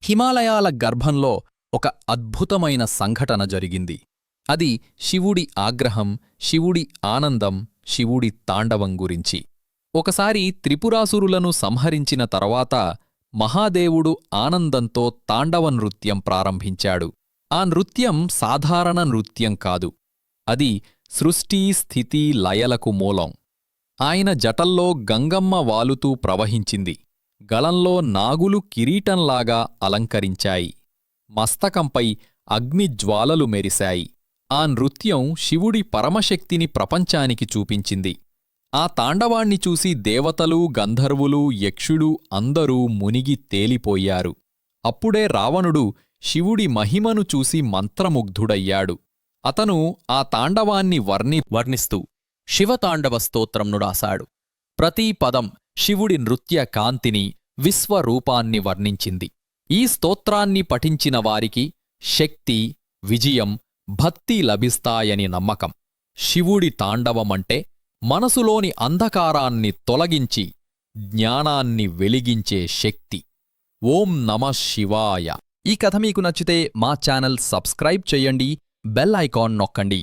హిమాలయాల గర్భంలో ఒక అద్భుతమైన సంఘటన జరిగింది. అది శివుడి ఆగ్రహం, శివుడి ఆనందం, శివుడి తాండవం గురించి. ఒకసారి త్రిపురాసురులను సంహరించిన తరువాత మహాదేవుడు ఆనందంతో తాండవ నృత్యం ప్రారంభించాడు. ఆ నృత్యం సాధారణ నృత్యం కాదు. అది సృష్టి, స్థితి, లయలకు మూలం. ఆయన జటల్లో గంగమ్మ వాలుతూ ప్రవహించింది. గలంలో నాగులు కిరీటంలాగా అలంకరించాయి. మస్తకంపై అగ్నిజ్వాలలు మెరిశాయి. ఆ నృత్యం శివుడి పరమశక్తిని ప్రపంచానికి చూపించింది. ఆ తాండవాన్ని చూసి దేవతలు, గంధర్వులు, యక్షులు అందరూ మునిగి తేలిపోయారు. అప్పుడే రావణుడు శివుడి మహిమను చూసి మంత్రముగ్ధుడయ్యాడు. అతను ఆ తాండవాన్ని వర్ణిస్తూ శివతాండవ స్తోత్రంను రాశాడు. ప్రతి పదం శివుడి నృత్య కాంతిని, విశ్వరూపాన్ని వర్ణించింది. ఈ స్తోత్రాన్ని పఠించిన వారికి శక్తి, విజయం, భక్తి లభిస్తాయని నమ్మకం. శివుడి తాండవమంటే మనసులోని అంధకారాన్ని తొలగించి జ్ఞానాన్ని వెలిగించే శక్తి. ఓం నమః శివాయ. ఈ కథ మీకు నచ్చితే మా ఛానల్ సబ్స్క్రైబ్ చెయ్యండి, బెల్ ఐకాన్ నొక్కండి.